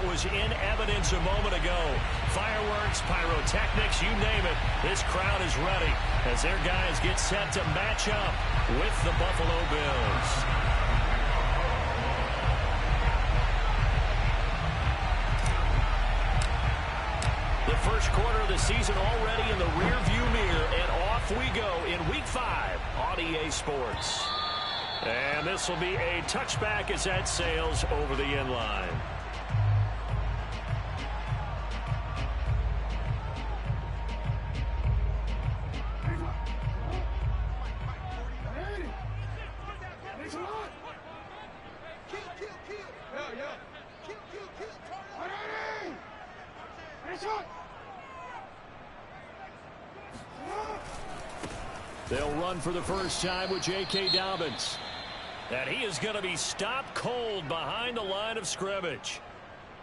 was in evidence a moment ago. Fireworks, pyrotechnics, you name it. This crowd is ready as their guys get set to match up with the Buffalo Bills. The first quarter of the season already in the rearview mirror, and off we go in Week 5 on EA Sports. And this will be a touchback as that sails over the end line. They'll run for the first time with J.K. Dobbins. And he is going to be stopped cold behind the line of scrimmage.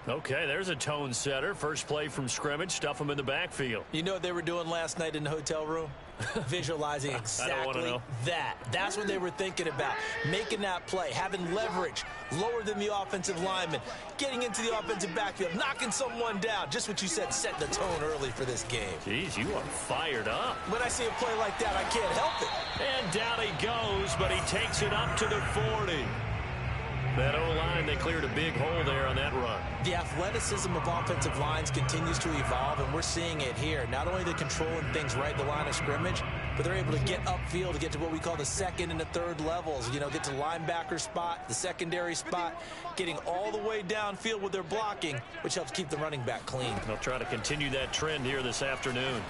Okay, there's a tone setter. First play from scrimmage, stuff him in the backfield. You know what they were doing last night in the hotel room? Visualizing exactly that. That's what they were thinking about. Making that play, having leverage, lower than the offensive lineman, getting into the offensive backfield, knocking someone down. Just what you said, set the tone early for this game. Jeez, you are fired up. When I see a play like that, I can't help it. And down he goes, but he takes it up to the 40. That O-line, they cleared a big hole there on that run. The athleticism of offensive lines continues to evolve, and we're seeing it here. Not only they're controlling things right at the line of scrimmage, but they're able to get upfield to get to what we call the second and the third levels. You know, get to linebacker spot, the secondary spot, getting all the way downfield with their blocking, which helps keep the running back clean. They'll try to continue that trend here this afternoon.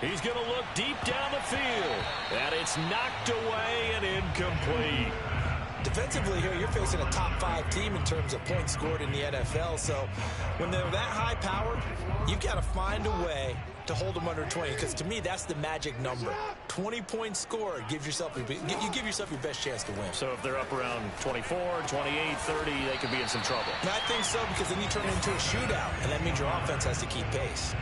He's going to look deep down the field, and it's knocked away and incomplete. Defensively here, you're facing a top-5 team in terms of points scored in the NFL. So when they're that high-powered, you've got to find a way to hold them under 20. Because to me, that's the magic number. 20 points scored, you give yourself your best chance to win. So if they're up around 24, 28, 30, they could be in some trouble. And I think so, because then you turn it into a shootout, and that means your offense has to keep pace.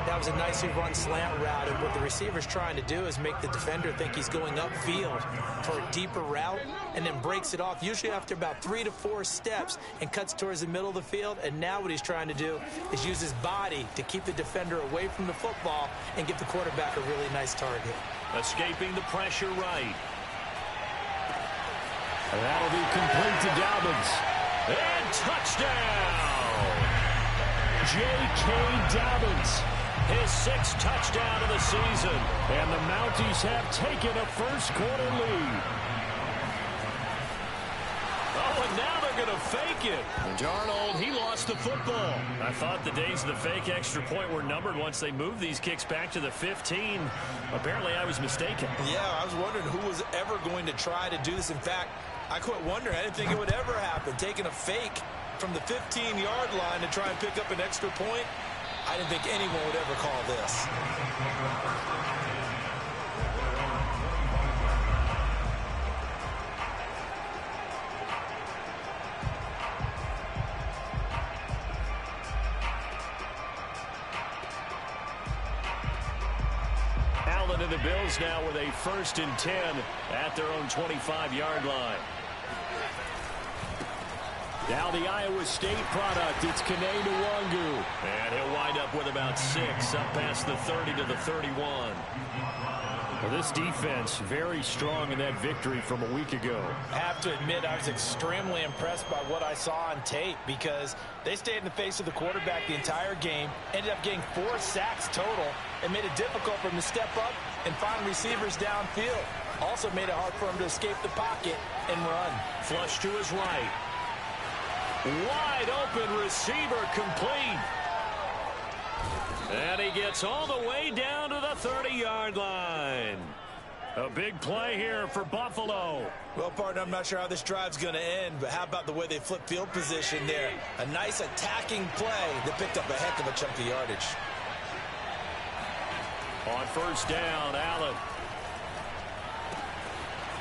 That was a nicely run slant route, and what the receiver's trying to do is make the defender think he's going upfield for a deeper route, and then breaks it off, usually after about 3 to 4 steps, and cuts towards the middle of the field. And now what he's trying to do is use his body to keep the defender away from the football and give the quarterback a really nice target. Escaping the pressure right. And that'll be complete to Dobbins. And touchdown! J.K. Dobbins. His 6th touchdown of the season. And the Mounties have taken a first-quarter lead. Oh, and now they're going to fake it. And Darnold, he lost the football. I thought the days of the fake extra point were numbered once they moved these kicks back to the 15. Apparently, I was mistaken. Yeah, I was wondering who was ever going to try to do this. In fact, I quit wondering. I didn't think it would ever happen. Taking a fake from the 15-yard line to try and pick up an extra point. I didn't think anyone would ever call this. Allen and the Bills now with a 1st and 10 at their own 25-yard line. Now the Iowa State product, it's Kene Nwangu. And he'll wind up with about 6, up past the 30 to the 31. Well, this defense very strong in that victory from a week ago. I have to admit, I was extremely impressed by what I saw on tape, because they stayed in the face of the quarterback the entire game, ended up getting 4 sacks total, and made it difficult for him to step up and find receivers downfield. Also made it hard for him to escape the pocket and run. Flush to his right. Wide open receiver complete. And he gets all the way down to the 30-yard line. A big play here for Buffalo. Well, partner, I'm not sure how this drive's going to end, but how about the way they flip field position there? A nice attacking play that picked up a heck of a chunk of yardage. On 1st down, Allen.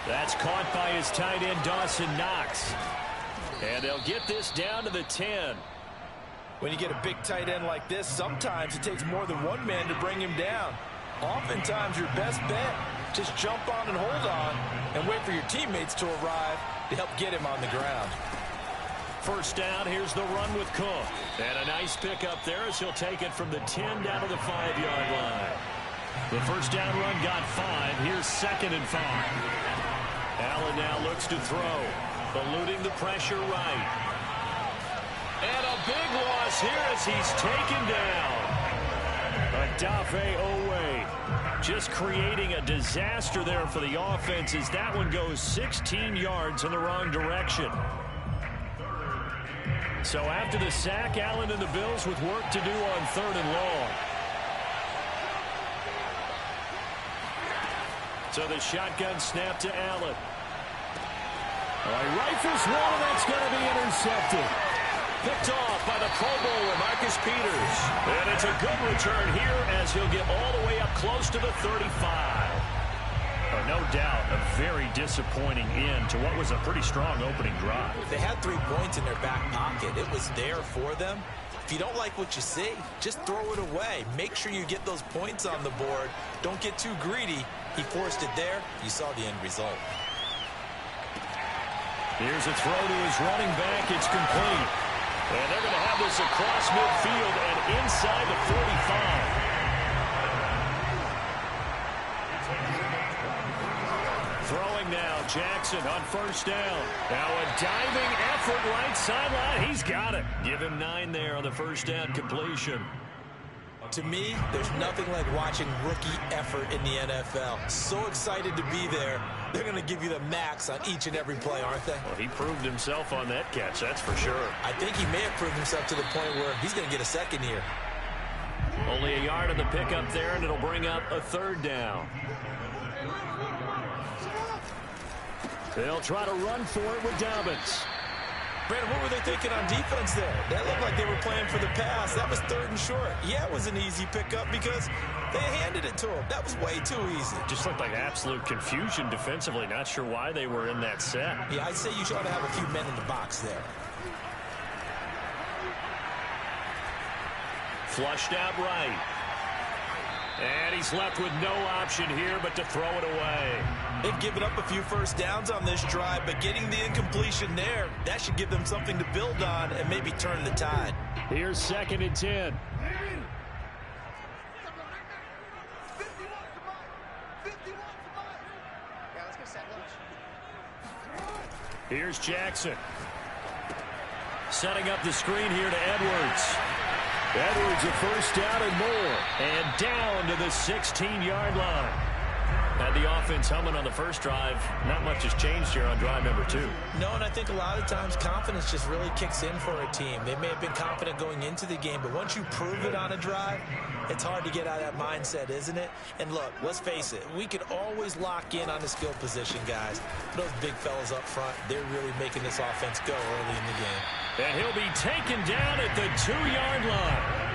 That's caught by his tight end, Dawson Knox. And they'll get this down to the 10. When you get a big tight end like this, sometimes it takes more than one man to bring him down. Oftentimes, your best bet, just jump on and hold on and wait for your teammates to arrive to help get him on the ground. First down, here's the run with Cook. And a nice pickup there as he'll take it from the 10 down to the 5-yard line. The first down run got 5. Here's 2nd and 5. Allen now looks to throw. Eluding the pressure right. And a big loss here as he's taken down. Odafe Oweh just creating a disaster there for the offense as that one goes 16 yards in the wrong direction. So after the sack, Allen and the Bills with work to do on 3rd and long. So the shotgun snap to Allen. Rifles one, and that's going to be intercepted. Picked off by the Pro Bowler, Marcus Peters. And it's a good return here as he'll get all the way up close to the 35. No doubt a very disappointing end to what was a pretty strong opening drive. They had 3 points in their back pocket. It was there for them. If you don't like what you see, just throw it away. Make sure you get those points on the board. Don't get too greedy. He forced it there. You saw the end result. Here's a throw to his running back. It's complete. And they're going to have this across midfield and inside the 45. Throwing now, Jackson on first down. Now a diving effort right sideline. He's got it. Give him 9 there on the first down completion. To me, there's nothing like watching rookie effort in the NFL. So excited to be there. They're going to give you the max on each and every play, aren't they? Well, he proved himself on that catch, that's for sure. I think he may have proved himself to the point where he's going to get a second here. Only a yard of the pickup there, and it'll bring up a 3rd down. They'll try to run for it with Dobbins. Brandon, what were they thinking on defense there? That looked like they were playing for the pass. That was 3rd and short. Yeah, it was an easy pickup because they handed it to him. That was way too easy. Just looked like absolute confusion defensively. Not sure why they were in that set. Yeah, I'd say you ought to have a few men in the box there. Flushed out right. And he's left with no option here but to throw it away. They've given up a few first downs on this drive, but getting the incompletion there, that should give them something to build on and maybe turn the tide. Here's 2nd and 10. Here's Jackson. Setting up the screen here to Edwards. Edwards a first down and more. And down to the 16-yard line. Had the offense humming on the first drive. Not much has changed here on drive number 2. No, and I think a lot of times confidence just really kicks in for a team. They may have been confident going into the game, but once you prove it on a drive, it's hard to get out of that mindset, isn't it? And look, let's face it, we can always lock in on the skill position, guys. Those big fellas up front, they're really making this offense go early in the game. And he'll be taken down at the 2-yard line.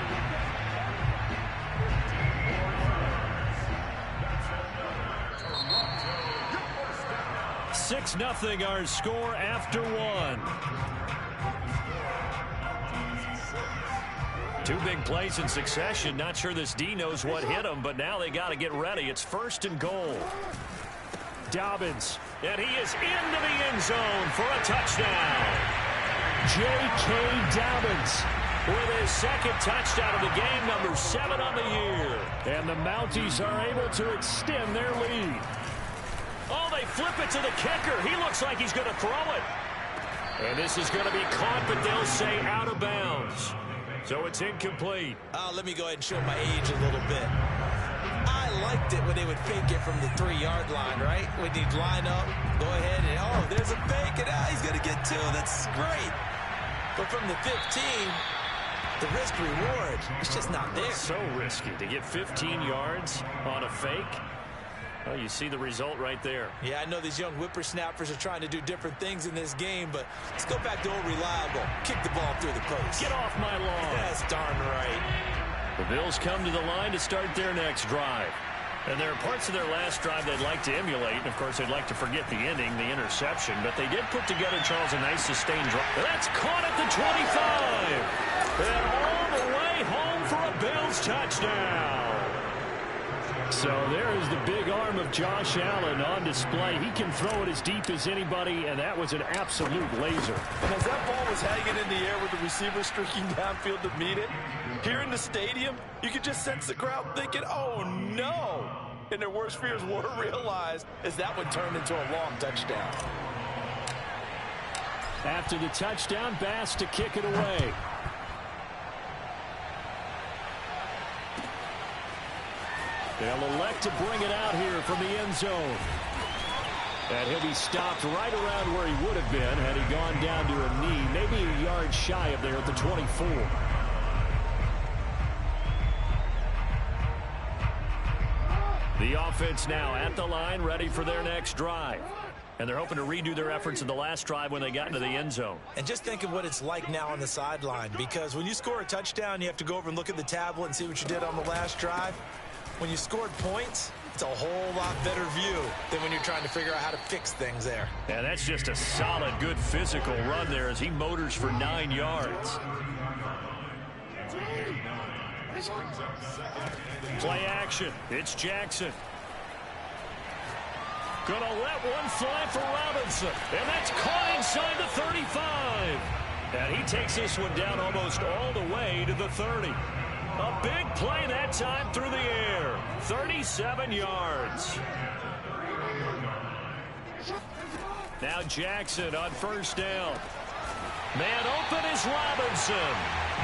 6-0 our score after 1. 2 big plays in succession. Not sure this D knows what hit him, but now they got to get ready. It's 1st and goal. Dobbins, and he is into the end zone for a touchdown. J.K. Dobbins with his 2nd touchdown of the game, number 7 on the year. And the Mounties are able to extend their lead. Oh, they flip it to the kicker. He looks like he's going to throw it. And this is going to be caught, but they'll say out of bounds. So it's incomplete. Let me go ahead and show my age a little bit. I liked it when they would fake it from the 3-yard line, right? When you'd line up, go ahead and, oh, there's a fake, and he's going to get 2. That's great. But from the 15, the risk-reward, it's just not there. So risky to get 15 yards on a fake. Well, you see the result right there. Yeah, I know these young whippersnappers are trying to do different things in this game, but let's go back to old reliable. Kick the ball through the post. Get off my lawn. That's darn right. The Bills come to the line to start their next drive. And there are parts of their last drive they'd like to emulate. And, of course, they'd like to forget the ending, the interception. But they did put together, Charles, a nice sustained drive. That's caught at the 25. And all the way home for a Bills touchdown. So there is the big arm of Josh Allen on display. He can throw it as deep as anybody, and that was an absolute laser. And as that ball was hanging in the air with the receiver streaking downfield to meet it, here in the stadium, you could just sense the crowd thinking, oh, no. And their worst fears were realized as that one turned into a long touchdown. After the touchdown, Bass to kick it away. They'll elect to bring it out here from the end zone. And he'll be stopped right around where he would have been had he gone down to a knee, maybe a yard shy of there at the 24. The offense now at the line, ready for their next drive. And they're hoping to redo their efforts in the last drive when they got into the end zone. And just think of what it's like now on the sideline, because when you score a touchdown, you have to go over and look at the tablet and see what you did on the last drive. When you scored points, it's a whole lot better view than when you're trying to figure out how to fix things there. And that's just a solid, good physical run there as he motors for 9 yards. Play action. It's Jackson. Gonna let one fly for Robinson. And that's caught inside the 35. And he takes this one down almost all the way to the 30. A big play that time through the air. 37 yards. Now Jackson on first down. Man open is Robinson.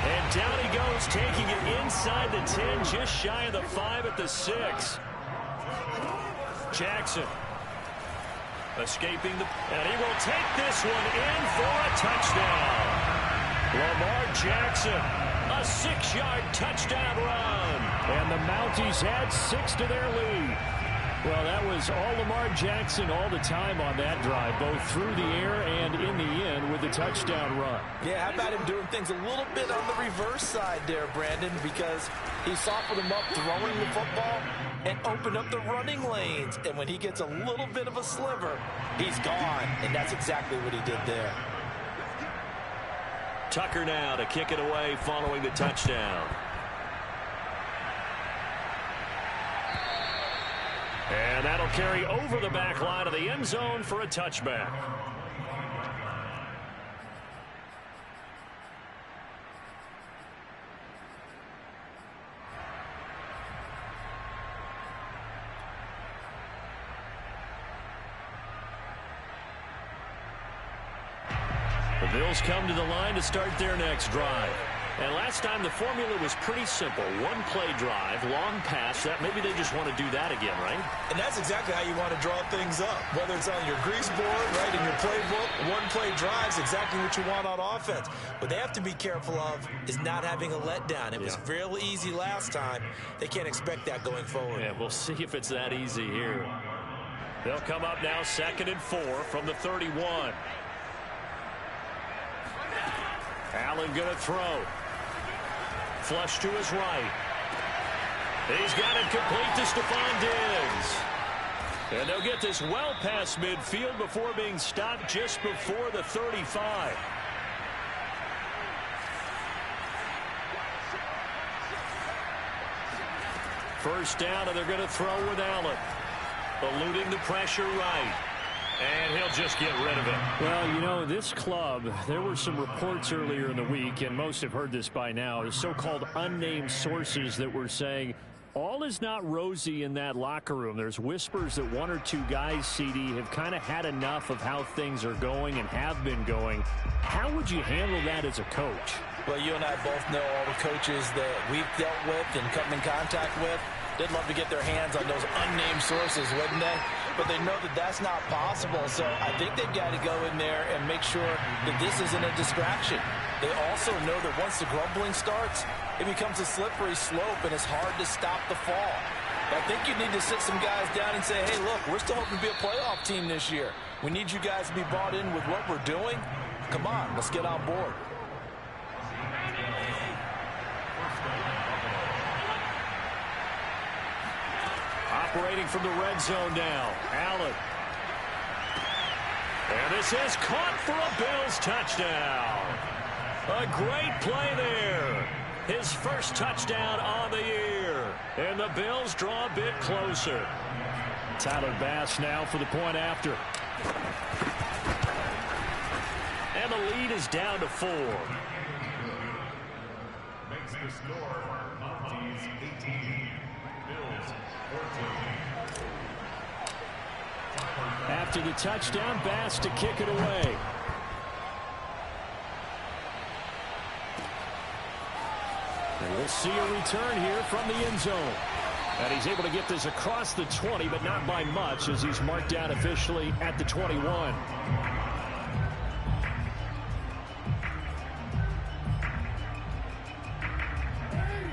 And down he goes, taking it inside the 10, just shy of the 5 at the 6. Jackson escaping and he will take this one in for a touchdown. Lamar Jackson, a 6-yard touchdown run. And the Mounties had 6 to their lead. Well, that was all Lamar Jackson all the time on that drive, both through the air and in the end with the touchdown run. Yeah, how about him doing things a little bit on the reverse side there, Brandon, because he softened him up throwing the football and opened up the running lanes. And when he gets a little bit of a sliver, he's gone. And that's exactly what he did there. Tucker now to kick it away following the touchdown. And that'll carry over the back line of the end zone for a touchback. The Bills come to the line to start their next drive. And last time the formula was pretty simple. One play drive, long pass. That maybe they just want to do that again, right? And that's exactly how you want to draw things up. Whether it's on your grease board, right, in your playbook, one play drives exactly what you want on offense. What they have to be careful of is not having a letdown. It was real easy last time. They can't expect that going forward. Yeah, we'll see if it's that easy here. They'll come up now 2nd and 4 from the 31. Allen gonna throw. Flush to his right. He's got it complete to Stephon Diggs. And they'll get this well past midfield before being stopped just before the 35. First down, and they're going to throw with Allen. Eluding the pressure right. And he'll just get rid of it. Well, you know, this club, there were some reports earlier in the week, and most have heard this by now, the so-called unnamed sources that were saying all is not rosy in that locker room. There's whispers that 1 or 2 guys, CD, have kind of had enough of how things are going and have been going. How would you handle that as a coach? Well, you and I both know all the coaches that we've dealt with and come in contact with. They'd love to get their hands on those unnamed sources, wouldn't they? But they know that that's not possible. So I think they've got to go in there and make sure that this isn't a distraction. They also know that once the grumbling starts, it becomes a slippery slope, and it's hard to stop the fall. But I think you need to sit some guys down and say, hey, look, we're still hoping to be a playoff team this year. We need you guys to be bought in with what we're doing. Come on, let's get on board. Operating from the red zone now, Allen. And this is caught for a Bills touchdown. A great play there. his first touchdown on the year. And the Bills draw a bit closer. Tyler Bass now for the point after. And the lead is down to 4. Makes the score Monty's 18, Bills 14. After the touchdown, Bass to kick it away. And we'll see a return here from the end zone. And he's able to get this across the 20, but not by much, as he's marked down officially at the 21.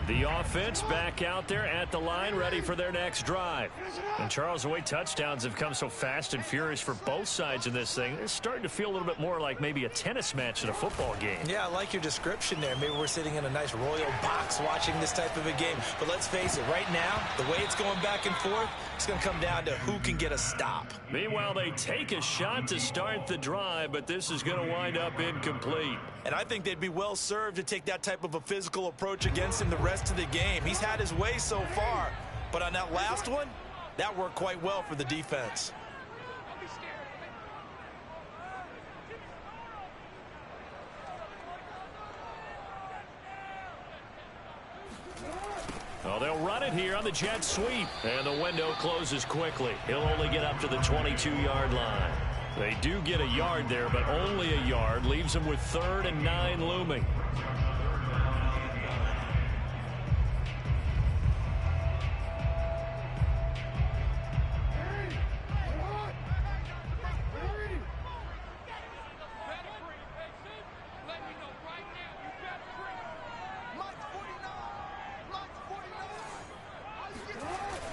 The offense back out there at the line, ready for their next drive. And Charles, the way touchdowns have come so fast and furious for both sides in this thing, it's starting to feel a little bit more like maybe a tennis match in a football game. Yeah, I like your description there. Maybe we're sitting in a nice royal box watching this type of a game. But let's face it, right now, the way it's going back and forth, it's going to come down to who can get a stop. Meanwhile, they take a shot to start the drive, but this is going to wind up incomplete. And I think they'd be well served to take that type of a physical approach against him the rest of the game. He's had his way so far, but on that last one, that worked quite well for the defense. Oh, they'll run it here on the jet sweep. And the window closes quickly. He'll only get up to the 22-yard line. They do get a yard there, but only a yard. Leaves them with 3rd and 9 looming.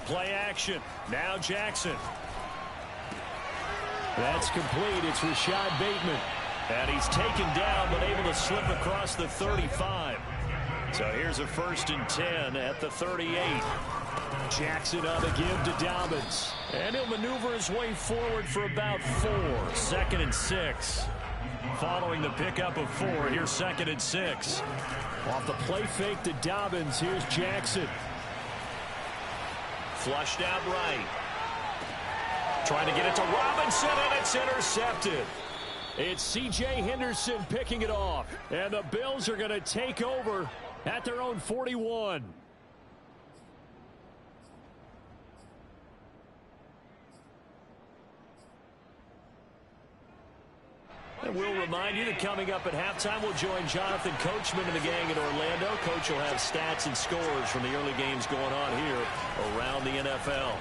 Play action. Now Jackson. That's complete. It's Rashad Bateman. And he's taken down, but able to slip across the 35. So here's a 1st and 10 at the 38. Jackson on the give to Dobbins. And he'll maneuver his way forward for about 4. 2nd and 6. Following the pickup of 4, here's 2nd and 6. Off the play fake to Dobbins, here's Jackson. Flushed out right. Trying to get it to Robinson, and it's intercepted. It's C.J. Henderson picking it off. And the Bills are going to take over at their own 41. And we'll remind you that coming up at halftime, we'll join Jonathan Coachman and the gang in Orlando. Coach will have stats and scores from the early games going on here around the NFL.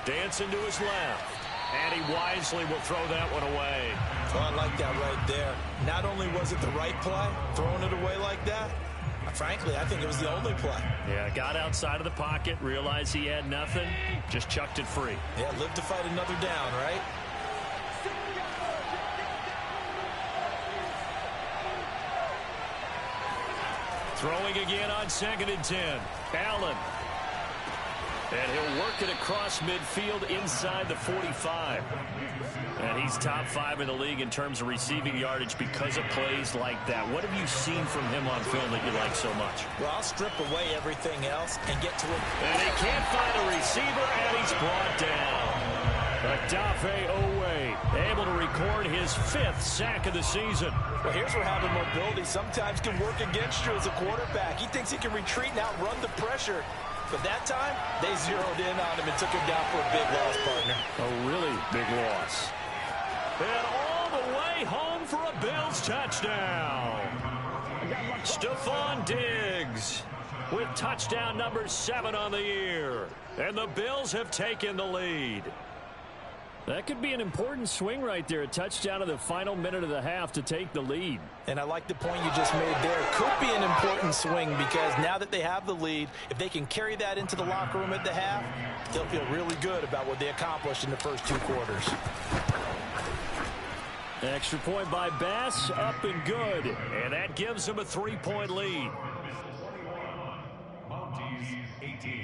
Dancing to his left. And he wisely will throw that one away. Oh, I like that right there. Not only was it the right play, throwing it away like that, frankly, I think it was the only play. Yeah, got outside of the pocket, realized he had nothing, just chucked it free. Yeah, live to fight another down, right? Throwing again on 2nd and 10. Allen. And he'll work it across midfield inside the 45. And he's top 5 in the league in terms of receiving yardage because of plays like that. What have you seen from him on film that you like so much? Well, I'll strip away everything else and get to it. And he can't find a receiver, and he's brought down. Odafe Oweh able to record his 5th sack of the season. Well, here's where having mobility sometimes can work against you as a quarterback. He thinks he can retreat and outrun the pressure. But that time, they zeroed in on him and took him down for a big loss, partner. A really big loss. And all the way home for a Bills touchdown. Stephon Diggs with touchdown number 7 on the year. And the Bills have taken the lead. That could be an important swing right there. A touchdown in the final minute of the half to take the lead. And I like the point you just made there. Could be an important swing because now that they have the lead, if they can carry that into the locker room at the half, they'll feel really good about what they accomplished in the first 2 quarters. Extra point by Bass, up and good. And that gives them a 3-point lead. Monty's 18.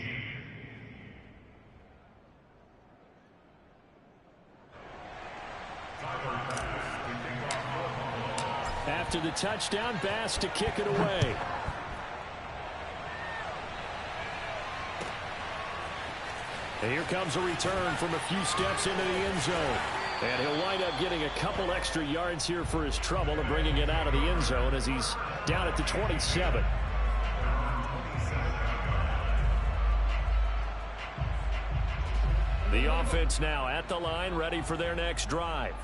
After the touchdown, Bass to kick it away. And here comes a return from a few steps into the end zone. And he'll wind up getting a couple extra yards here for his trouble and bringing it out of the end zone as he's down at the 27. The offense now at the line, ready for their next drive.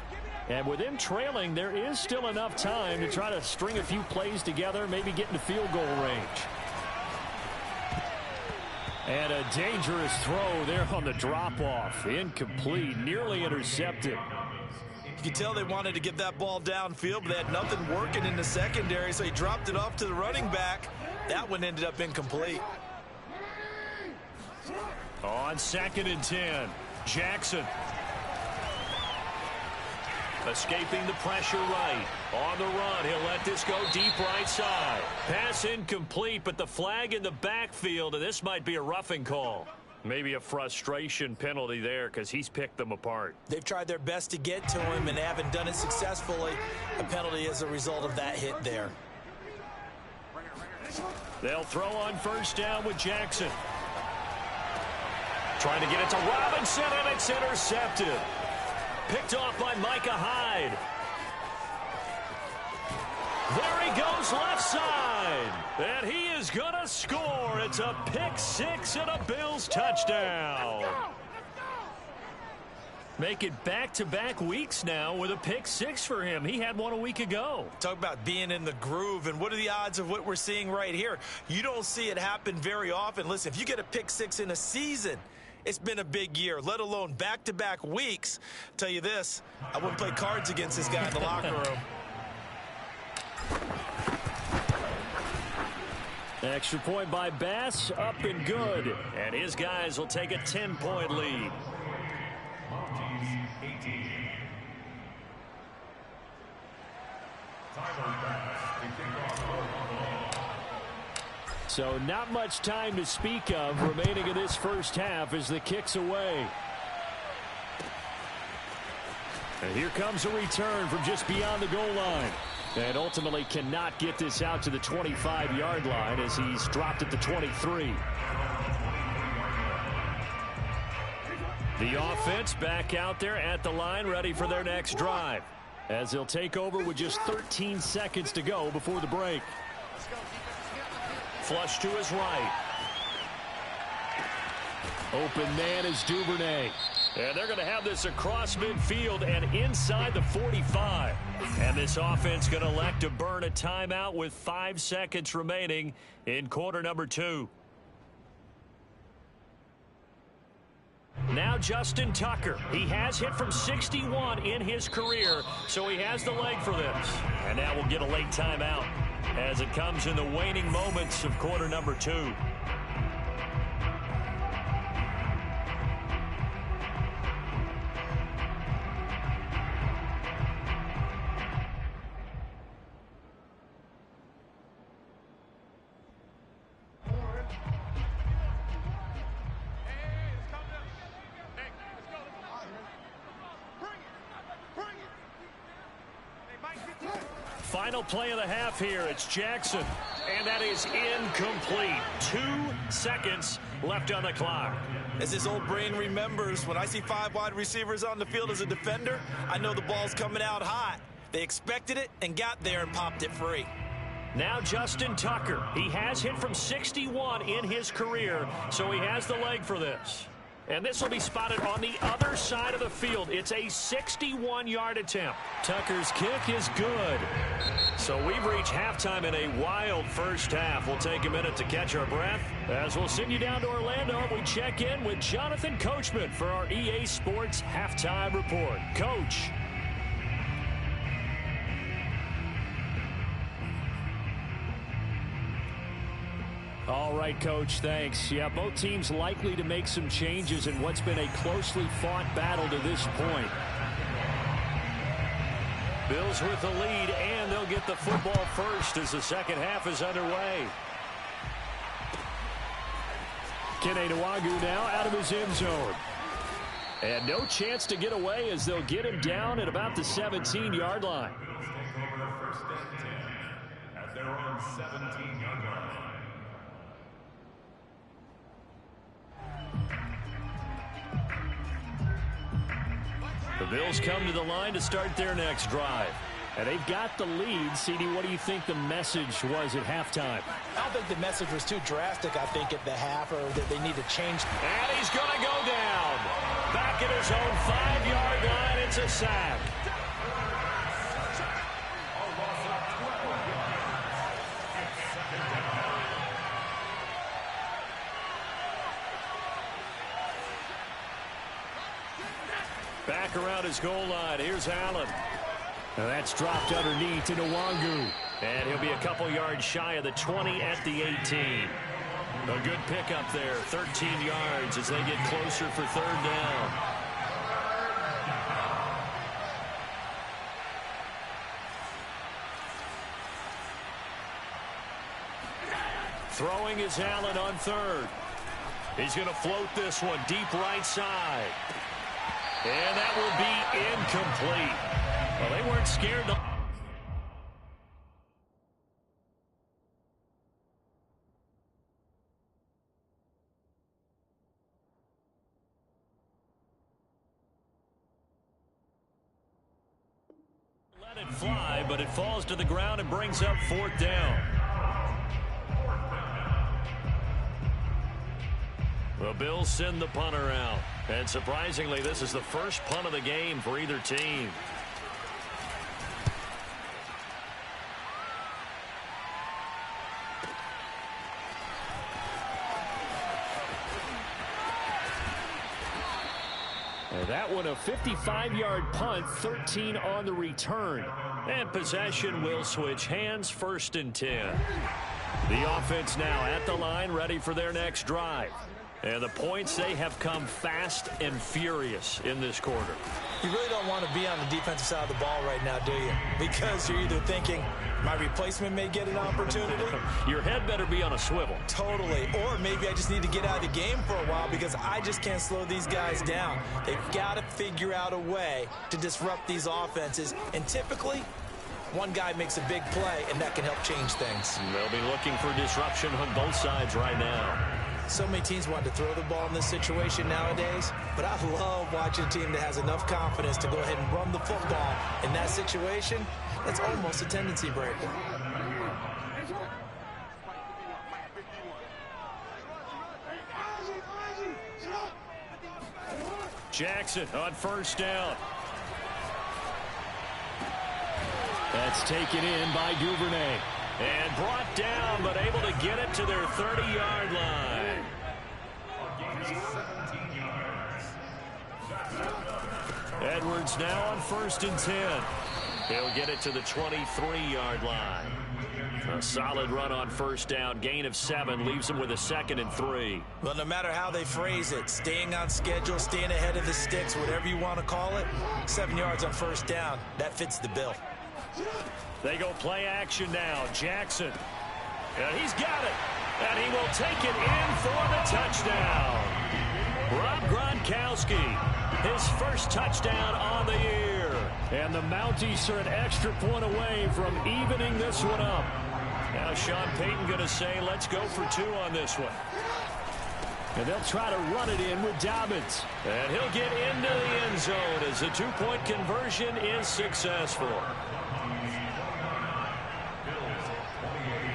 And with them trailing, there is still enough time to try to string a few plays together, maybe get into field goal range. And a dangerous throw there on the drop-off. Incomplete, nearly intercepted. You can tell they wanted to get that ball downfield, but they had nothing working in the secondary, so he dropped it off to the running back. That one ended up incomplete. On 2nd and 10, Jackson. Escaping the pressure right. On the run, he'll let this go deep right side. Pass incomplete, but the flag in the backfield, and this might be a roughing call. Maybe a frustration penalty there because he's picked them apart. They've tried their best to get to him and haven't done it successfully. A penalty as a result of that hit there. They'll throw on 1st down with Jackson. Trying to get it to Robinson, and it's intercepted. Picked off by Micah Hyde. There he goes left side. And he is going to score. It's a pick 6 and a Bills touchdown. Make it back-to-back weeks now with a pick 6 for him. He had one a week ago. Talk about being in the groove, and what are the odds of what we're seeing right here? You don't see it happen very often. Listen, if you get a pick 6 in a season, it's been a big year, let alone back-to-back weeks. Tell you this, I wouldn't play cards against this guy in the locker room. Extra point by Bass, up and good. And his guys will take a 10-point lead. So not much time to speak of remaining in this first half as the kick's away. And here comes a return from just beyond the goal line. And ultimately cannot get this out to the 25-yard line as he's dropped at the 23. The offense back out there at the line, ready for their next drive, as they'll take over with just 13 seconds to go before the break. Flush to his right. Open man is Duvernay. And they're going to have this across midfield and inside the 45. And this offense going to elect to burn a timeout with 5 seconds remaining in quarter number 2. Now Justin Tucker. He has hit from 61 in his career, so he has the leg for this. And now we'll get a late timeout as it comes in the waning moments of quarter number 2. Final play of the half here. It's Jackson. And that is incomplete. 2 seconds left on the clock. As his old brain remembers, when I see 5 wide receivers on the field as a defender, I know the ball's coming out hot. They expected it and got there and popped it free. Now Justin Tucker. He has hit from 61 in his career, so he has the leg for this. And this will be spotted on the other side of the field. It's a 61-yard attempt. Tucker's kick is good. So we've reached halftime in a wild first half. We'll take a minute to catch our breath as we'll send you down to Orlando. We check in with Jonathan Coachman for our EA Sports Halftime Report. Coach. All right, Coach, thanks. Yeah, both teams likely to make some changes in what's been a closely fought battle to this point. Bills with the lead, and they'll get the football first as the second half is underway. Kene Nwangwu now out of his end zone. And no chance to get away as they'll get him down at about the 17-yard line. first and 10 at their own 17-yard line. The Bills come to the line to start their next drive. And they've got the lead. CD, what do you think the message was at halftime? I don't think the message was too drastic, I think, at the half, or that they need to change. And he's going to go down. Back at his own 5-yard line. It's a sack. Back around his goal line. Here's Allen. Now that's dropped underneath to Nwangu. And he'll be a couple yards shy of the 20 at the 18. A good pickup there. 13 yards as they get closer for third down. Throwing is Allen on third. He's going to float this one deep right side. And that will be incomplete. Well, they weren't scared. Let it fly, but it falls to the ground and brings up fourth down. The Bills send the punter out. And surprisingly, this is the first punt of the game for either team. And that one a 55-yard punt, 13 on the return. And possession will switch hands, first and 10. The offense now at the line, ready for their next drive. And the points, they have come fast and furious in this quarter. You really don't want to be on the defensive side of the ball right now, do you? Because you're either thinking, my replacement may get an opportunity. Your head better be on a swivel. Totally. Or maybe I just need to get out of the game for a while because I just can't slow these guys down. They've got to figure out a way to disrupt these offenses. And typically, one guy makes a big play, and that can help change things. They'll be looking for disruption on both sides right now. So many teams want to throw the ball in this situation nowadays, but I love watching a team that has enough confidence to go ahead and run the football. In that situation, that's almost a tendency breaker. Jackson on first down. That's taken in by Duvernay. And brought down, but able to get it to their 30-yard line. Edwards now on first and 10. He'll get it to the 23-yard line. A solid run on first down. Gain of 7 leaves him with a 2nd and 3. Well, no matter how they phrase it, staying on schedule, staying ahead of the sticks, whatever you want to call it, 7 yards on first down, that fits the bill. They go play action now. Jackson. And he's got it. And he will take it in for the touchdown. Rob Gronkowski, his first touchdown on the year. And the Mounties are an extra point away from evening this one up. Now Sean Payton going to say, let's go for 2 on this one. And they'll try to run it in with Dobbins. And he'll get into the end zone as the 2-point conversion is successful.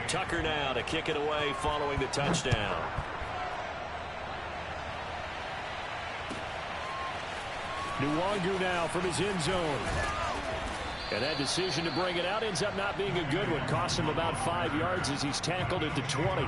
Tucker now to kick it away following the touchdown. Nwangu now from his end zone. And that decision to bring it out ends up not being a good one. Costs him about 5 yards as he's tackled at the 20.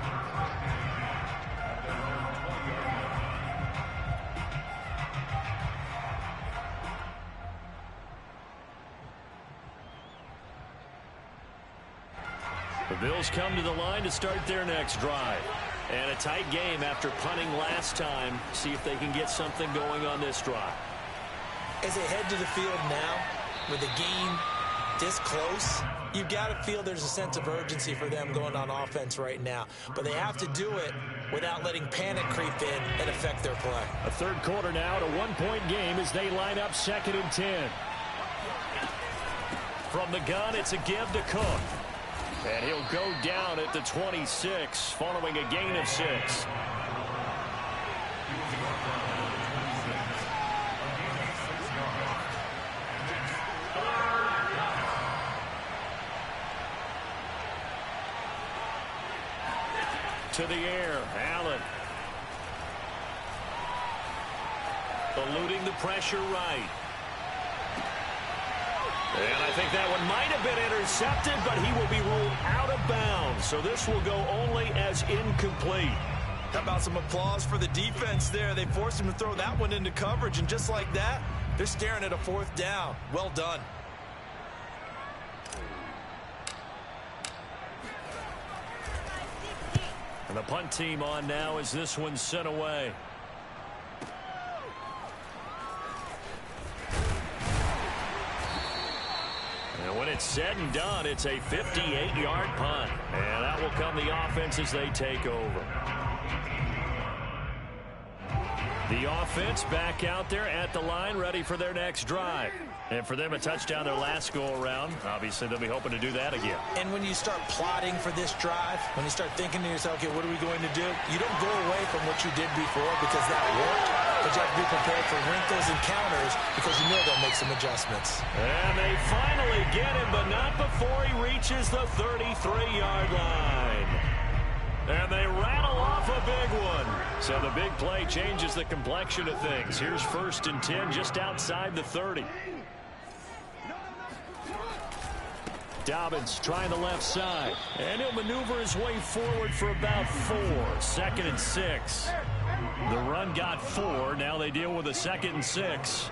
The Bills come to the line to start their next drive. And a tight game after punting last time. See if they can get something going on this drive. As they head to the field now, with the game this close, you've got to feel there's a sense of urgency for them going on offense right now. But they have to do it without letting panic creep in and affect their play. A third quarter now, at a 1-point game as they line up 2nd and 10. From the gun, it's a give to Cook. And he'll go down at the 26 following a gain of 6. To the air, Allen. Eluding the pressure right. And I think that one might have been intercepted, but he will be ruled out of bounds. So this will go only as incomplete. How about some applause for the defense there? They forced him to throw that one into coverage, and just like that, they're staring at a 4th down. Well done. And the punt team on now as this one's sent away. And when it's said and done, it's a 58-yard punt. And that will come the offense as they take over. The offense back out there at the line, ready for their next drive. And for them, a touchdown their last go-around. Obviously, they'll be hoping to do that again. And when you start plotting for this drive, when you start thinking to yourself, okay, what are we going to do? You don't go away from what you did before because that worked, but you have to be prepared for wrinkles and counters because you know they'll make some adjustments. And they finally get him, but not before he reaches the 33-yard line. And they rattle off a big one. So the big play changes the complexion of things. Here's 1st and 10 just outside the 30. Dobbins trying the left side. And he'll maneuver his way forward for about 4. 2nd and 6. The run got 4. Now they deal with a 2nd and 6.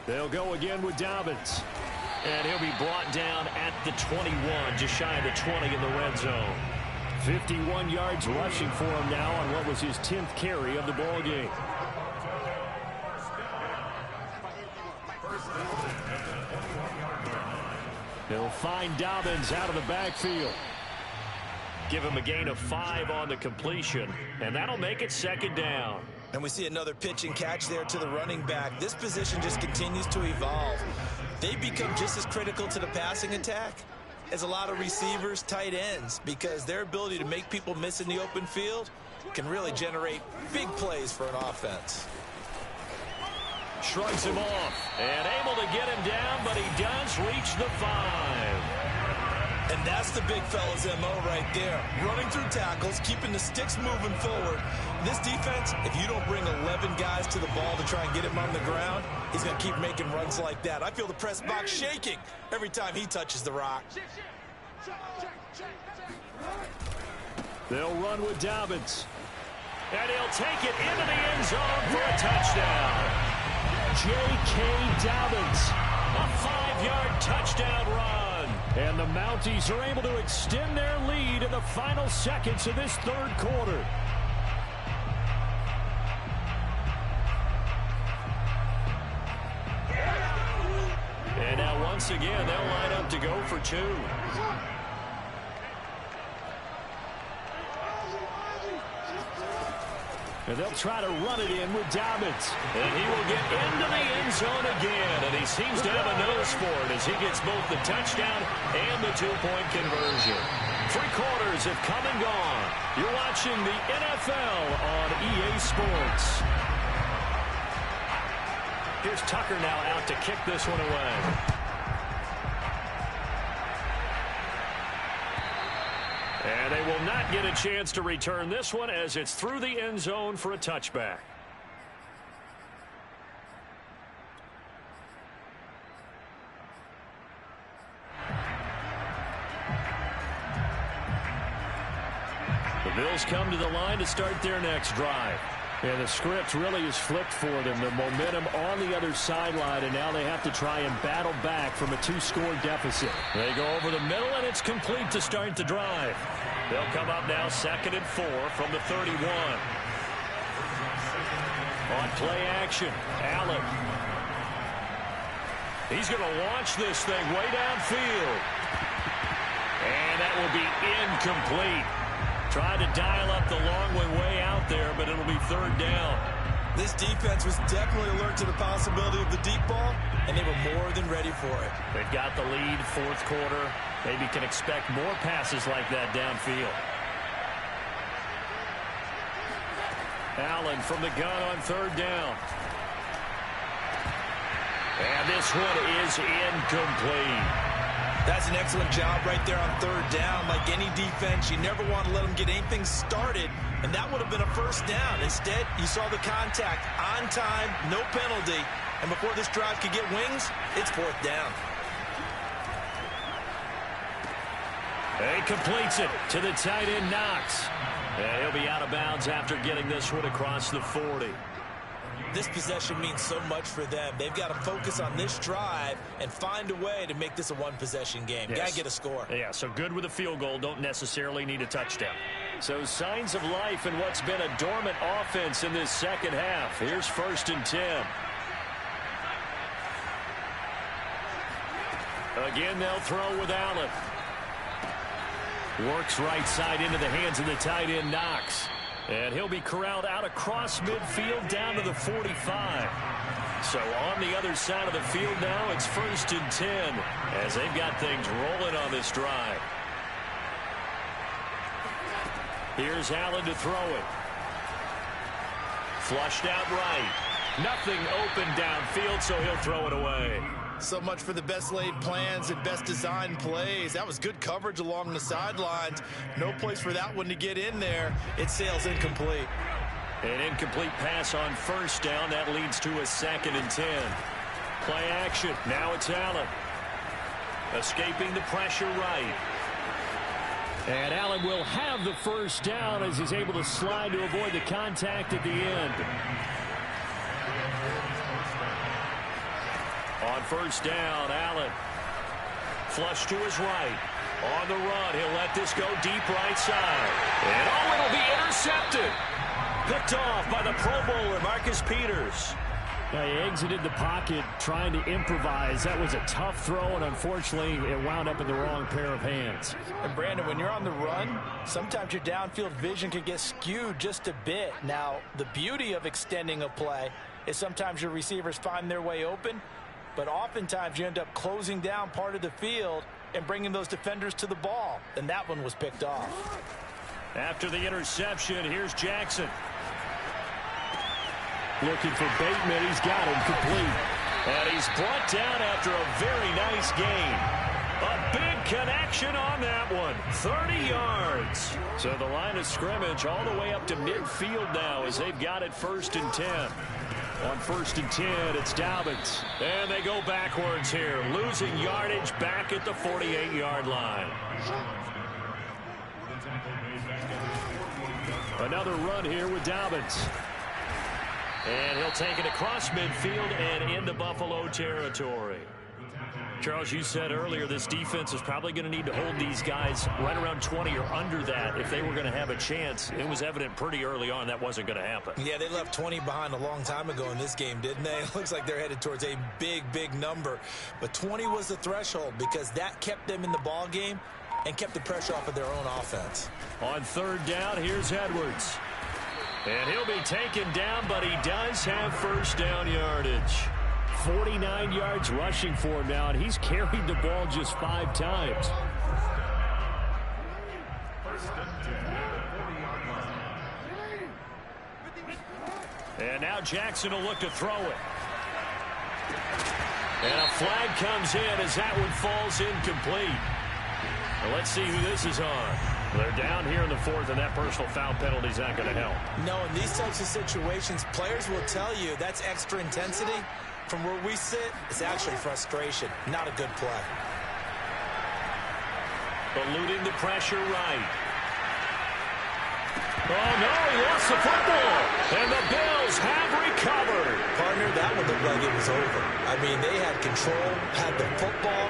They'll go again with Dobbins. And he'll be brought down at the 21, just shy of the 20 in the red zone. 51 yards rushing for him now on what was his 10th carry of the ball game. He'll find Dobbins out of the backfield. Give him a gain of 5 on the completion, and that'll make it 2nd down. And we see another pitch and catch there to the running back. This position just continues to evolve. They become just as critical to the passing attack as a lot of receivers, tight ends, because their ability to make people miss in the open field can really generate big plays for an offense. Shrugs him off and able to get him down, but he does reach the 5. And that's the big fella's MO right there. Running through tackles, keeping the sticks moving forward. This defense, if you don't bring 11 guys to the ball to try and get him on the ground, he's going to keep making runs like that. I feel the press box shaking every time he touches the rock. They'll run with Dobbins. And he'll take it into the end zone for a touchdown. J.K. Dobbins, a 5-yard touchdown run. And the Mounties are able to extend their lead in the final seconds of this 3rd quarter. And now once again, they'll line up to go for 2. And they'll try to run it in with Dobbins. And he will get into the end zone again. And he seems to have a nose for it as he gets both the touchdown and the 2-point conversion. 3 quarters have come and gone. You're watching the NFL on EA Sports. Here's Tucker now out to kick this one away. And they will not get a chance to return this one as it's through the end zone for a touchback. The Bills come to the line to start their next drive. And the script really is flipped for them. The momentum on the other sideline, and now they have to try and battle back from a 2-score deficit. They go over the middle, and it's complete to start the drive. They'll come up now 2nd and 4 from the 31. On play action, Allen. He's going to launch this thing way downfield. And that will be incomplete. Tried to dial up the long way out there, but it'll be 3rd down. This defense was definitely alert to the possibility of the deep ball, and they were more than ready for it. They've got the lead, fourth quarter. Maybe can expect more passes like that downfield. Allen from the gun on third down. And this one is incomplete. That's an excellent job right there on third down. Like any defense, you never want to let them get anything started, and that would have been a first down. Instead, you saw the contact on time, no penalty, and before this drive could get wings, it's fourth down. He completes it to the tight end, Knox. And he'll be out of bounds after getting this one across the 40. This possession means so much for them. They've got to focus on this drive and find a way to make this a one-possession game. Yes. Got to get a score. Yeah, so good with a field goal. Don't necessarily need a touchdown. So signs of life in what's been a dormant offense in this second half. Here's 1st and 10. Again, they'll throw with Allen. Works right side into the hands of the tight end, Knox. And he'll be corralled out across midfield down to the 45. So on the other side of the field now, it's 1st and 10 as they've got things rolling on this drive. Here's Allen to throw it. Flushed out right. Nothing open downfield, so he'll throw it away. So much for the best laid plans and best designed plays. That was good coverage along the sidelines. No place for that one to get in there. It sails incomplete. An incomplete pass on first down. That leads to a 2nd and 10. Play action. Now it's Allen. Escaping the pressure right. And Allen will have the first down as he's able to slide to avoid the contact at the end. On first down, Allen. Flush to his right. On the run, he'll let this go deep right side. And it'll be intercepted. Picked off by the Pro Bowler, Marcus Peters. He exited the pocket trying to improvise. That was a tough throw, and unfortunately, it wound up in the wrong pair of hands. And Brandon, when you're on the run, sometimes your downfield vision can get skewed just a bit. Now, the beauty of extending a play is sometimes your receivers find their way open, but oftentimes you end up closing down part of the field and bringing those defenders to the ball. And that one was picked off. After the interception, here's Jackson. Looking for Bateman. He's got him complete. And he's brought down after a very nice gain. A big connection on that one. 30 yards. So the line of scrimmage all the way up to midfield now as they've got it 1st and 10. On 1st and 10, it's Dobbins. And they go backwards here, losing yardage back at the 48-yard line. Another run here with Dobbins. And he'll take it across midfield and into Buffalo territory. Charles, you said earlier this defense is probably going to need to hold these guys right around 20 or under that if they were going to have a chance. It was evident pretty early on that wasn't going to happen. Yeah, they left 20 behind a long time ago in this game, didn't they? It looks like they're headed towards a big, big number. But 20 was the threshold because that kept them in the ball game and kept the pressure off of their own offense. On 3rd down, here's Edwards. And he'll be taken down, but he does have 1st down yardage. 49 yards rushing for him now, and he's carried the ball just 5 times. And now Jackson will look to throw it. And a flag comes in as that one falls incomplete. Well, let's see who this is on. They're down here in the 4th, and that personal foul penalty is not going to help. No, in these types of situations, players will tell you that's extra intensity. From where we sit, it's actually frustration, not a good play. Eluding the pressure right. Oh, no, he lost the football. And the Bills have recovered. Partner, that one looked like it was over. I mean, they had control, had the football,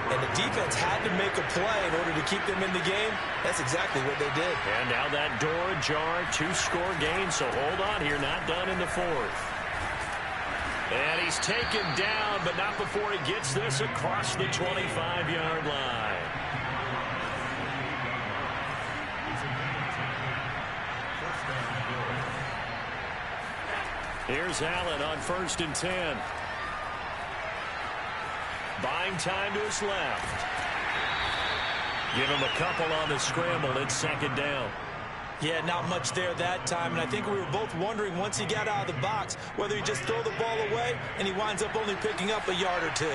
and the defense had to make a play in order to keep them in the game. That's exactly what they did. And now that door ajar, 2-score game, so hold on here, not done in the 4th. And he's taken down, but not before he gets this across the 25-yard line. Here's Allen on 1st and 10. Buying time to his left. Give him a couple on the scramble. It's 2nd down. Yeah, not much there that time, and I think we were both wondering once he got out of the box whether he'd just throw the ball away and he winds up only picking up a yard or 2.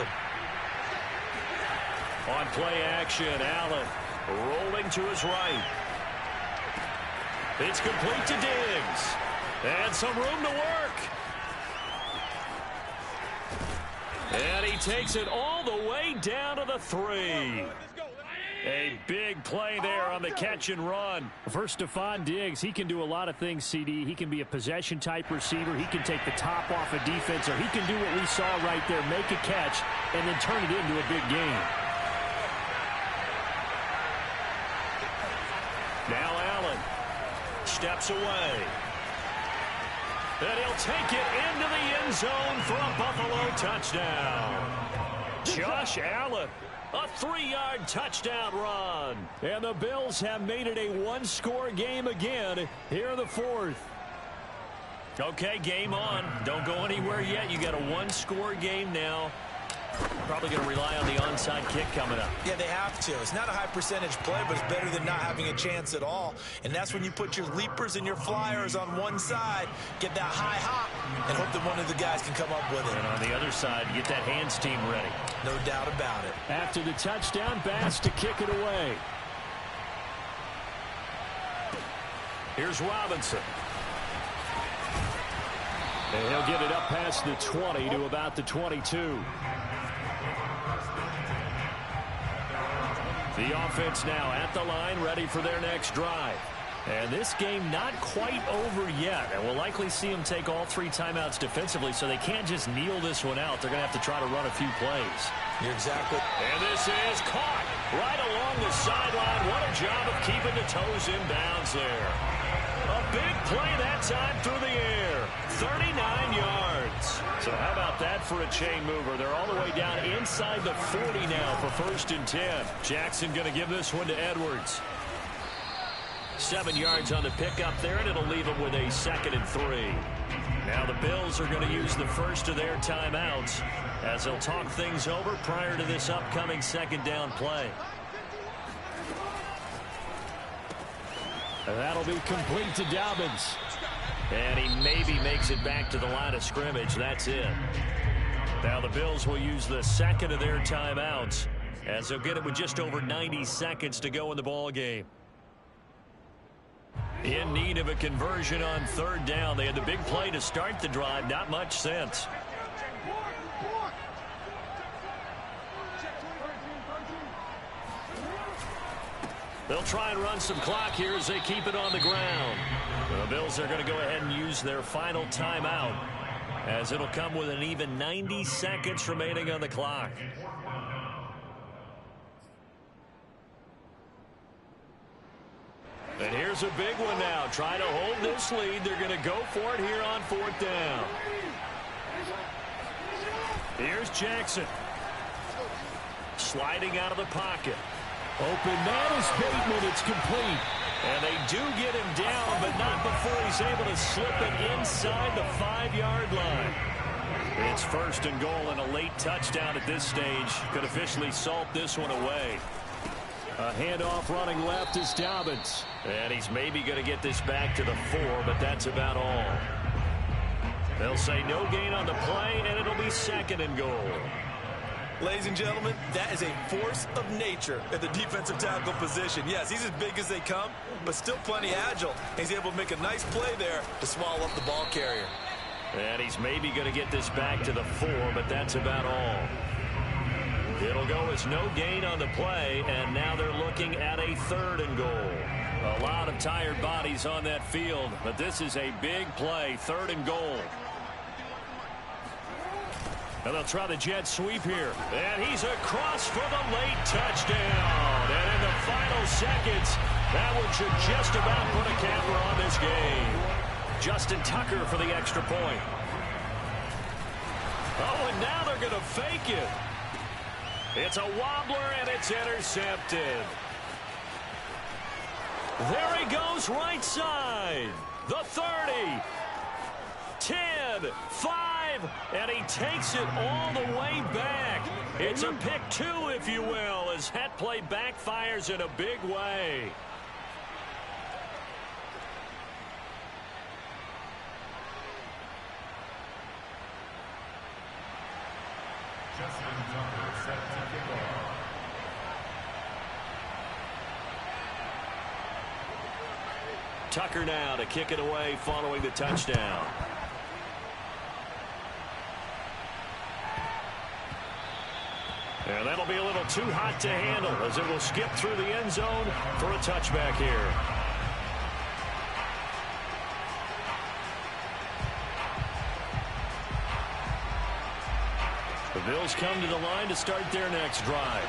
On play action, Allen rolling to his right. It's complete to Diggs. And some room to work. And he takes it all the way down to the 3. A big play there on the catch and run. For Stephon Diggs, he can do a lot of things, CD. He can be a possession-type receiver. He can take the top off a defense, or he can do what we saw right there, make a catch, and then turn it into a big game. Now Allen steps away. And he'll take it into the end zone for a Buffalo touchdown. Josh Allen, a 3-yard touchdown run. And the Bills have made it a one-score game again here in the 4th. Okay, game on. Don't go anywhere yet. You got a one-score game now. Probably going to rely on the onside kick coming up. Yeah, they have to. It's not a high percentage play, but it's better than not having a chance at all. And that's when you put your leapers and your flyers on one side, get that high hop, and hope that one of the guys can come up with it. And on the other side, get that hands team ready. No doubt about it. After the touchdown, Bass to kick it away. Here's Robinson. And he'll get it up past the 20 to about the 22. The offense now at the line, ready for their next drive. And this game not quite over yet. And we'll likely see them take all 3 timeouts defensively, so they can't just kneel this one out. They're going to have to try to run a few plays. You're exactly. And this is caught right along the sideline. What a job of keeping the toes in bounds there. A big play that time through the air. 39 yards. So how about that for a chain mover? They're all the way down inside the 40 now for 1st and 10. Jackson going to give this one to Edwards. 7 yards on the pickup there, and it'll leave them with a 2nd and 3. Now the Bills are going to use the first of their timeouts as they'll talk things over prior to this upcoming 2nd down play. And that'll be complete to Dobbins. And he maybe makes it back to the line of scrimmage. That's it. Now the Bills will use the 2nd of their timeouts as they'll get it with just over 90 seconds to go in the ball game. In need of a conversion on 3rd down. They had the big play to start the drive. Not much sense. They'll try and run some clock here as they keep it on the ground. The Bills are going to go ahead and use their final timeout as it'll come with an even 90 seconds remaining on the clock. And here's a big one now. Trying to hold this lead. They're going to go for it here on 4th down. Here's Jackson. Sliding out of the pocket. Open man is Bateman. It's complete. And they do get him down, but not before he's able to slip it inside the 5-yard line. It's 1st and goal and a late touchdown at this stage. Could officially salt this one away. A handoff running left is Dobbins. And he's maybe going to get this back to the 4, but that's about all. They'll say no gain on the play, and it'll be 2nd and goal. Ladies and gentlemen, that is a force of nature at the defensive tackle position. Yes, he's as big as they come, but still plenty agile. He's able to make a nice play there to swallow up the ball carrier. And he's maybe going to get this back to the 4, but that's about all. It'll go as no gain on the play, and now they're looking at a 3rd and goal. A lot of tired bodies on that field, but this is a big play, 3rd and goal. And they'll try the jet sweep here. And he's across for the late touchdown. And in the final seconds, that one should just about put a capper on this game. Justin Tucker for the extra point. Oh, and now they're going to fake it. It's a wobbler, and it's intercepted. There he goes right side. The 30. 10. 4, 5, and he takes it all the way back. It's a pick 2, if you will, as that play backfires in a big way. Justin Tucker set to kick off. Tucker now to kick it away following the touchdown. And that'll be a little too hot to handle as it will skip through the end zone for a touchback here. The Bills come to the line to start their next drive.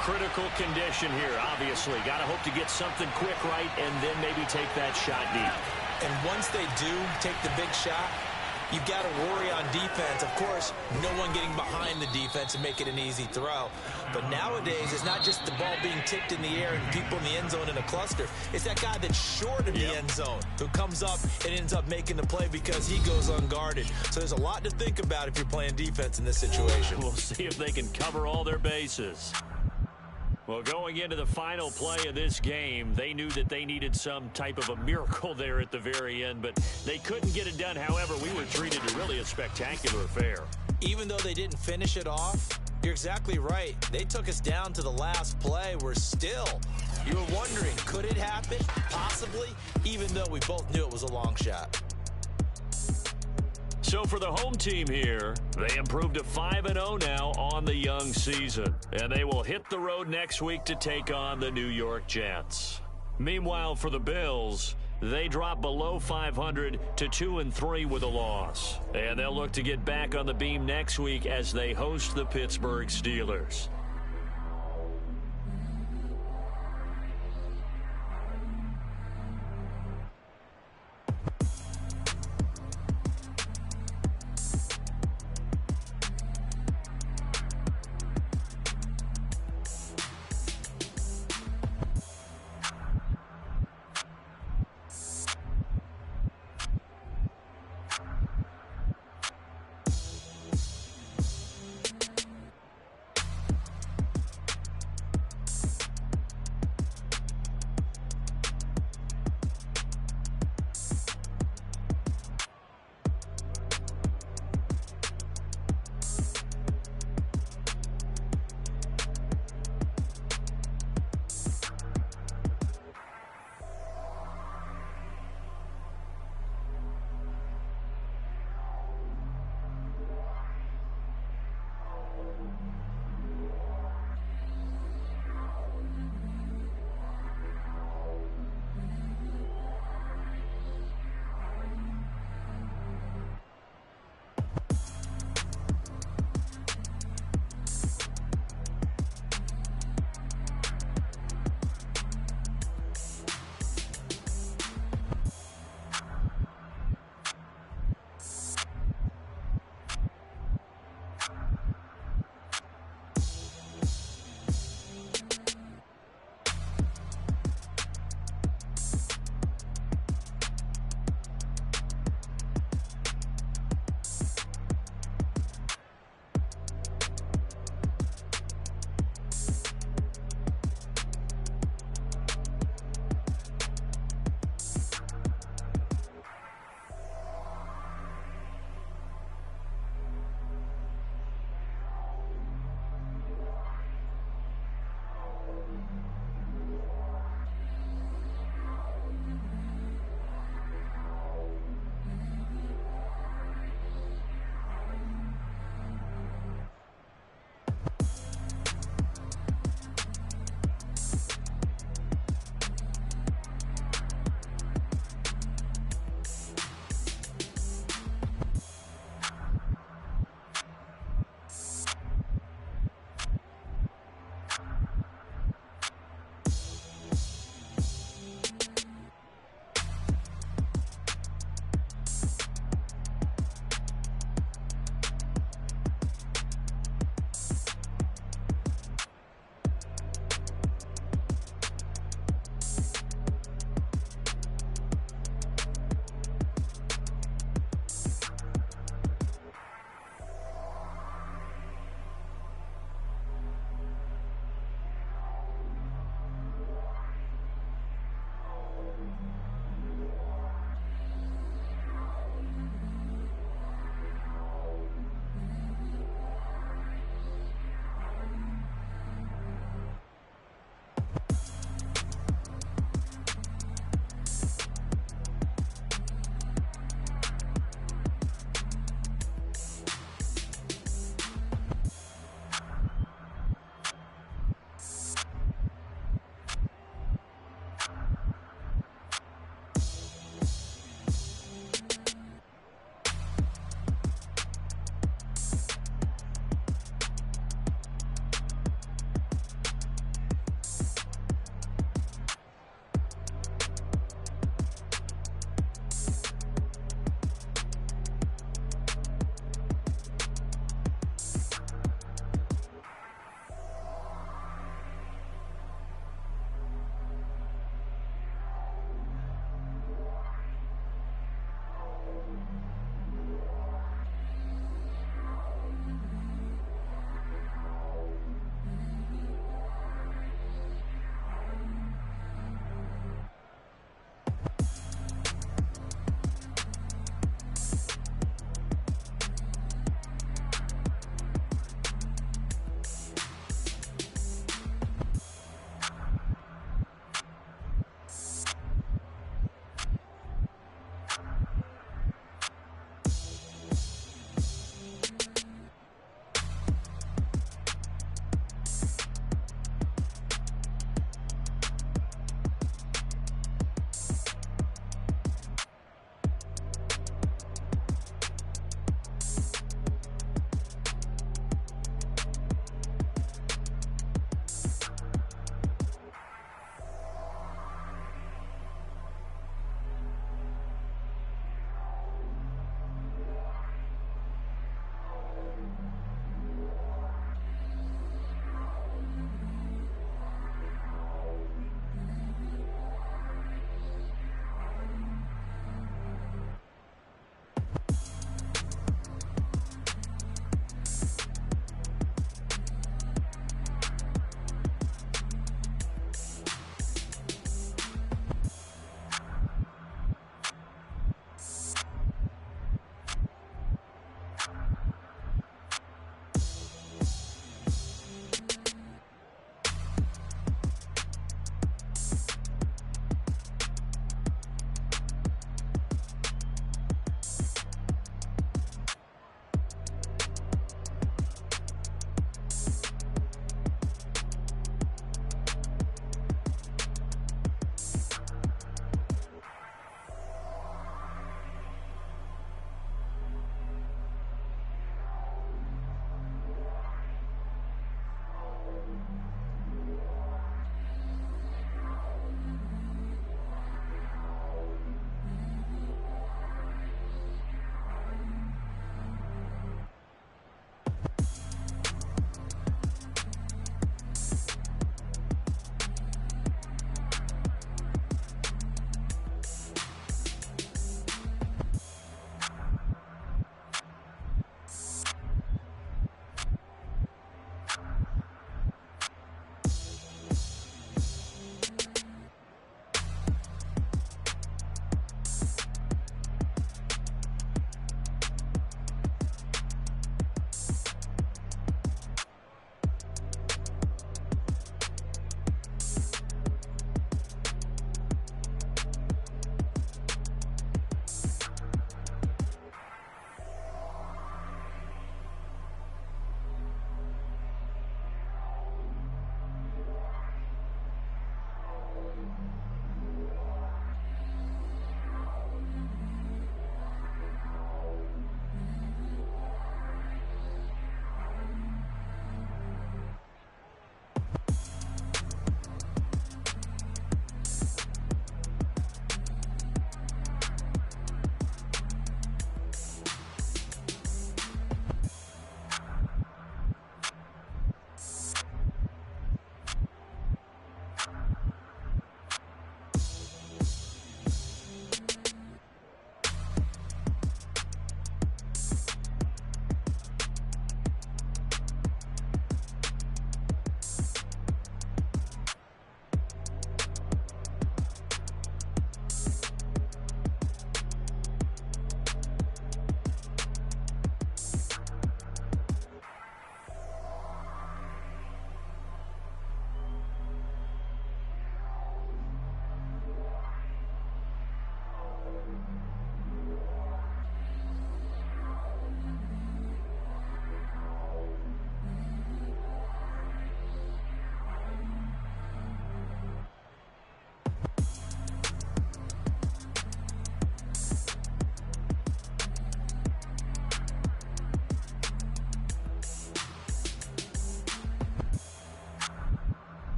Critical condition here, obviously. Got to hope to get something quick right and then maybe take that shot deep. And once they do take the big shot, you've got to worry on defense. Of course, no one getting behind the defense and make it an easy throw. But nowadays, it's not just the ball being tipped in the air and people in the end zone in a cluster. It's that guy that's short of the end zone who comes up and ends up making the play because he goes unguarded. So there's a lot to think about if you're playing defense in this situation. We'll see if they can cover all their bases. Well, going into the final play of this game, they knew that they needed some type of a miracle there at the very end, but they couldn't get it done. However, we were treated to really a spectacular affair. Even though they didn't finish it off, you're exactly right. They took us down to the last play. We're still, you were wondering, could it happen? Possibly, even though we both knew it was a long shot. So for the home team here, they improved to 5-0 now on the young season. And they will hit the road next week to take on the New York Jets. Meanwhile, for the Bills, they drop below 500 to 2-3 with a loss. And they'll look to get back on the beam next week as they host the Pittsburgh Steelers.